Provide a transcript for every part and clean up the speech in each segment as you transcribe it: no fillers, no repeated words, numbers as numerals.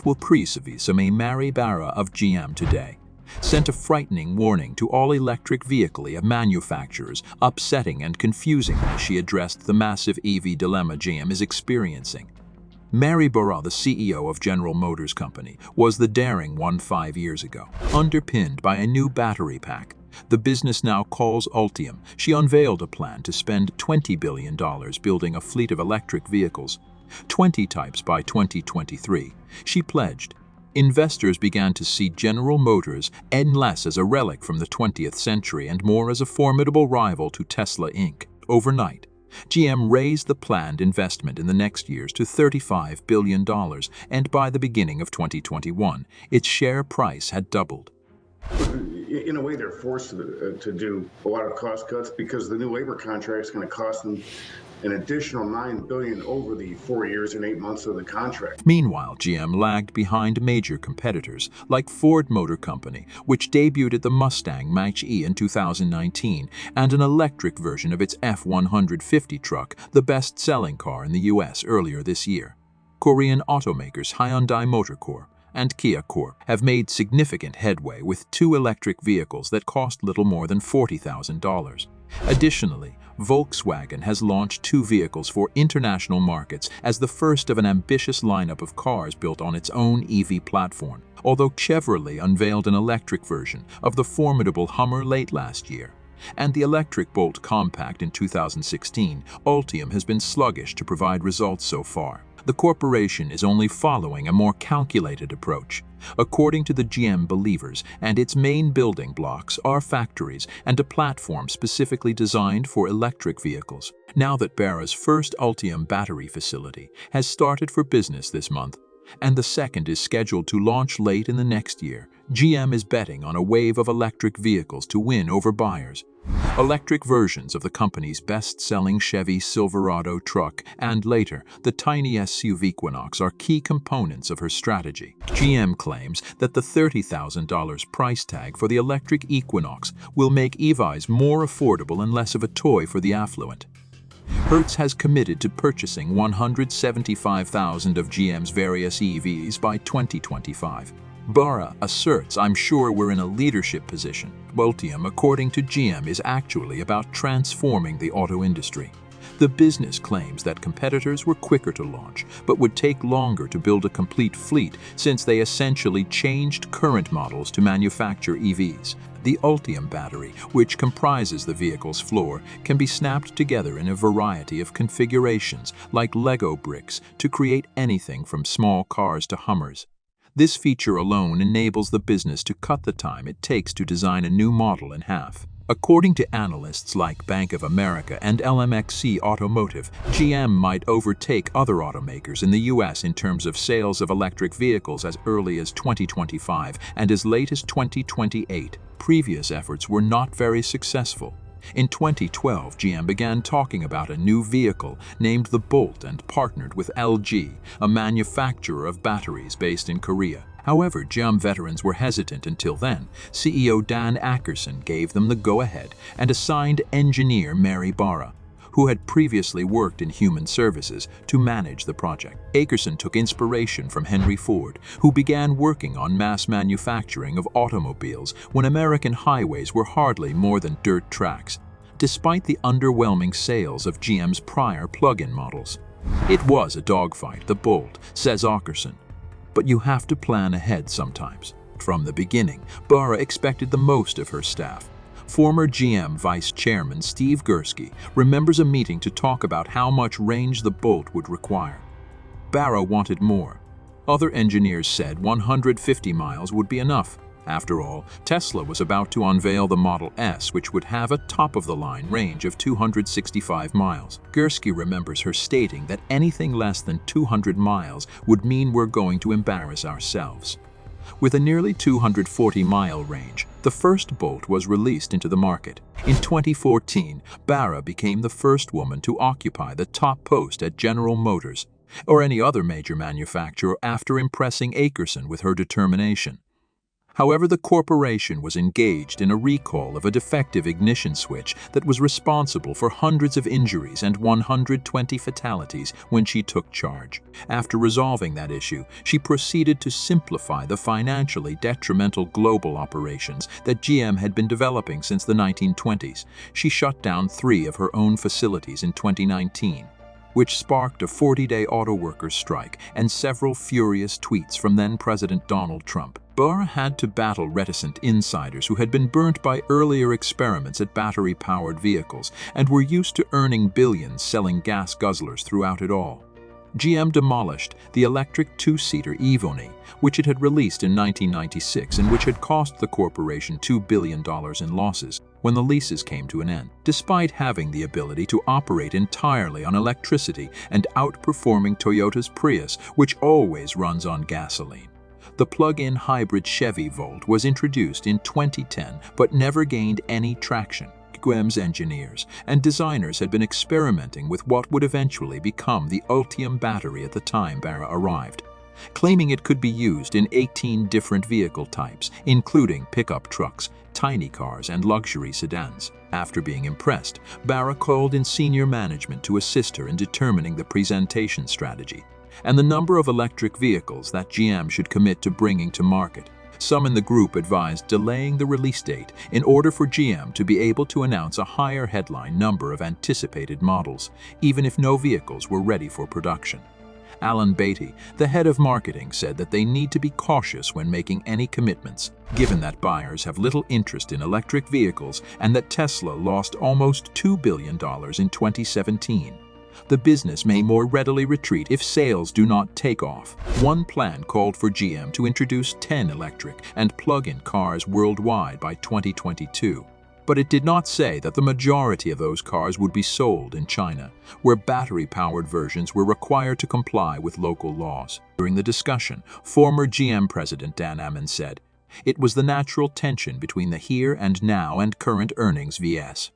will Prisavi may marry Barra of GM today, sent a frightening warning to all electric vehicle manufacturers, upsetting and confusing as she addressed the massive EV dilemma GM is experiencing. Mary Barra, the CEO of General Motors Company, was the daring one 5 years ago. Underpinned by a new battery pack, the business now calls Ultium, she unveiled a plan to spend $20 billion building a fleet of electric vehicles, 20 types by 2023. She pledged. Investors began to see General Motors less as a relic from the 20th century and more as a formidable rival to Tesla Inc. Overnight, GM raised the planned investment in the next years to $35 billion, and by the beginning of 2021, its share price had doubled. In a way, they're forced to do a lot of cost cuts because the new labor contract is going to cost them an additional $9 billion over the 4 years and 8 months of the contract. Meanwhile, GM lagged behind major competitors like Ford Motor Company, which debuted the Mustang Mach-E in 2019 and an electric version of its F-150 truck, the best-selling car in the US earlier this year. Korean automakers Hyundai Motor Corp and Kia Corp have made significant headway with 2 electric vehicles that cost little more than $40,000. Additionally, Volkswagen has launched 2 vehicles for international markets as the first of an ambitious lineup of cars built on its own EV platform, although Chevrolet unveiled an electric version of the formidable Hummer late last year, and the electric Bolt compact in 2016, Ultium has been sluggish to provide results so far. The corporation is only following a more calculated approach. According to the GM believers, and its main building blocks are factories and a platform specifically designed for electric vehicles. Now that Barra's first Ultium battery facility has started for business this month, and the second is scheduled to launch late in the next year, GM is betting on a wave of electric vehicles to win over buyers. Electric versions of the company's best-selling Chevy Silverado truck and later the tiny SUV Equinox are key components of her strategy. GM claims that the $30,000 price tag for the electric Equinox will make EVs more affordable and less of a toy for the affluent. Hertz has committed to purchasing 175,000 of GM's various EVs by 2025. Barra asserts, "I'm sure we're in a leadership position." Ultium, according to GM, is actually about transforming the auto industry. The business claims that competitors were quicker to launch, but would take longer to build a complete fleet since they essentially changed current models to manufacture EVs. The Ultium battery, which comprises the vehicle's floor, can be snapped together in a variety of configurations, like Lego bricks, to create anything from small cars to Hummers. This feature alone enables the business to cut the time it takes to design a new model in half. According to analysts like Bank of America and LMXC Automotive, GM might overtake other automakers in the US in terms of sales of electric vehicles as early as 2025 and as late as 2028. Previous efforts were not very successful. In 2012, GM began talking about a new vehicle named the Bolt and partnered with LG, a manufacturer of batteries based in Korea. However, GM veterans were hesitant until then. CEO Dan Ackerson gave them the go-ahead and assigned engineer Mary Barra, who had previously worked in human services, to manage the project. Ackerson took inspiration from Henry Ford, who began working on mass manufacturing of automobiles when American highways were hardly more than dirt tracks, despite the underwhelming sales of GM's prior plug-in models. It was a dogfight, the Bolt, says Ackerson. But you have to plan ahead sometimes. From the beginning, Barra expected the most of her staff. Former GM Vice Chairman Steve Gursky remembers a meeting to talk about how much range the Bolt would require. Barra wanted more. Other engineers said 150 miles would be enough. After all, Tesla was about to unveil the Model S, which would have a top-of-the-line range of 265 miles. Gursky remembers her stating that anything less than 200 miles would mean we're going to embarrass ourselves. With a nearly 240-mile range, the first Bolt was released into the market. In 2014, Barra became the first woman to occupy the top post at General Motors, or any other major manufacturer, after impressing Ackerson with her determination. However, the corporation was engaged in a recall of a defective ignition switch that was responsible for hundreds of injuries and 120 fatalities when she took charge. After resolving that issue, she proceeded to simplify the financially detrimental global operations that GM had been developing since the 1920s. She shut down 3 of her own facilities in 2019, which sparked a 40-day auto workers' strike and several furious tweets from then-President Donald Trump. Barra had to battle reticent insiders who had been burnt by earlier experiments at battery-powered vehicles and were used to earning billions selling gas guzzlers throughout it all. GM demolished the electric 2-seater Evony, which it had released in 1996 and which had cost the corporation $2 billion in losses when the leases came to an end. Despite having the ability to operate entirely on electricity and outperforming Toyota's Prius, which always runs on gasoline, the plug-in hybrid Chevy Volt was introduced in 2010 but never gained any traction. GM's engineers and designers had been experimenting with what would eventually become the Ultium battery at the time Barra arrived, claiming it could be used in 18 different vehicle types, including pickup trucks, tiny cars, and luxury sedans. After being impressed, Barra called in senior management to assist her in determining the presentation strategy and the number of electric vehicles that GM should commit to bringing to market. Some in the group advised delaying the release date in order for GM to be able to announce a higher headline number of anticipated models, even if no vehicles were ready for production. Alan Beatty, the head of marketing, said that they need to be cautious when making any commitments, given that buyers have little interest in electric vehicles and that Tesla lost almost $2 billion in 2017. The business may more readily retreat if sales do not take off. One plan called for GM to introduce 10 electric and plug-in cars worldwide by 2022. But it did not say that the majority of those cars would be sold in China, where battery-powered versions were required to comply with local laws. During the discussion, former GM president Dan Ammann said, "It was the natural tension between the here and now and current earnings vs.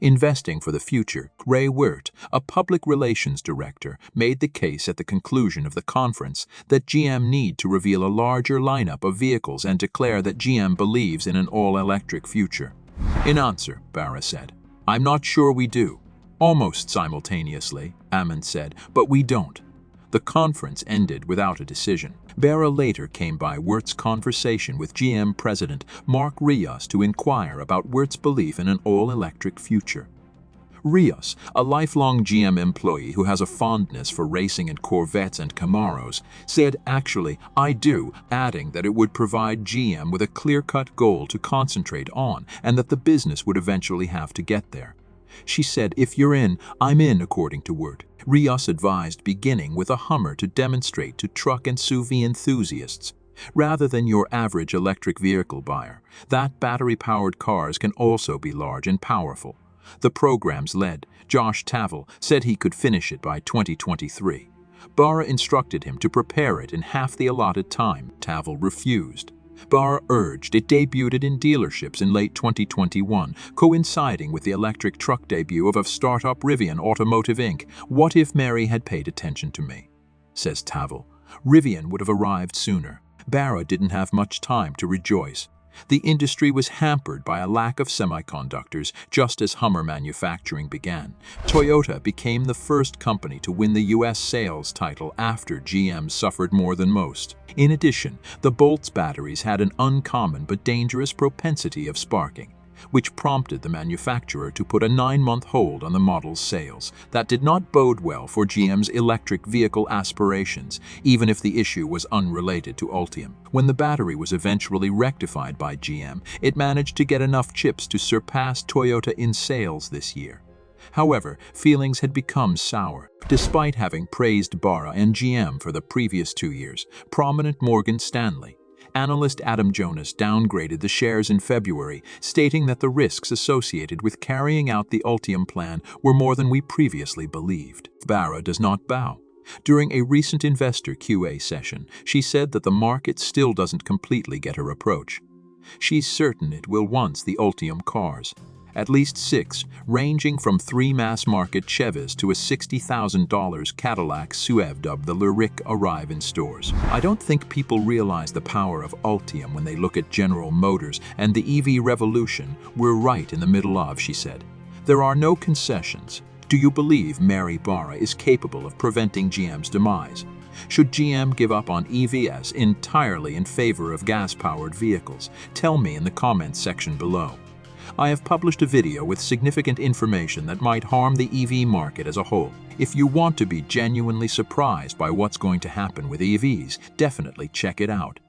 investing for the future." Ray Wirt, a public relations director, made the case at the conclusion of the conference that GM need to reveal a larger lineup of vehicles and declare that GM believes in an all-electric future. In answer, Barra said, "I'm not sure we do." Almost simultaneously, Ammann said, "But we don't." The conference ended without a decision. Barra later came by Wirt's conversation with GM President Mark Rios to inquire about Wirt's belief in an all-electric future. Rios, a lifelong GM employee who has a fondness for racing in Corvettes and Camaros, said, "Actually, I do," adding that it would provide GM with a clear-cut goal to concentrate on and that the business would eventually have to get there. She said, "If you're in, I'm in," according to Wirt. Rios advised beginning with a Hummer to demonstrate to truck and SUV enthusiasts. Rather than your average electric vehicle buyer, that battery-powered cars can also be large and powerful. The program's lead, Josh Tavel, said he could finish it by 2023. Barra instructed him to prepare it in half the allotted time. Tavel refused. Barra urged. It debuted in dealerships in late 2021, coinciding with the electric truck debut of startup Rivian Automotive Inc. "What if Mary had paid attention to me?" says Tavel. Rivian would have arrived sooner. Barra didn't have much time to rejoice. The industry was hampered by a lack of semiconductors just as Hummer manufacturing began. Toyota became the first company to win the U.S. sales title after GM suffered more than most. In addition, the Bolt's batteries had an uncommon but dangerous propensity of sparking, which prompted the manufacturer to put a 9-month hold on the model's sales. That did not bode well for GM's electric vehicle aspirations, even if the issue was unrelated to Ultium. When the battery was eventually rectified by GM, it managed to get enough chips to surpass Toyota in sales this year. However, feelings had become sour. Despite having praised Barra and GM for the previous 2 years, prominent Morgan Stanley analyst Adam Jonas downgraded the shares in February, stating that the risks associated with carrying out the Ultium plan were more than we previously believed. Barra does not bow. During a recent investor QA session, she said that the market still doesn't completely get her approach. She's certain it will once the Ultium cars. At least 6, ranging from 3 mass-market Chevys to a $60,000 Cadillac Suev dubbed the Lyric, arrive in stores. I don't think people realize the power of Ultium when they look at General Motors and the EV revolution we're right in the middle of, she said. There are no concessions. Do you believe Mary Barra is capable of preventing GM's demise? Should GM give up on EVs entirely in favor of gas-powered vehicles? Tell me in the comments section below. I have published a video with significant information that might harm the EV market as a whole. If you want to be genuinely surprised by what's going to happen with EVs, definitely check it out.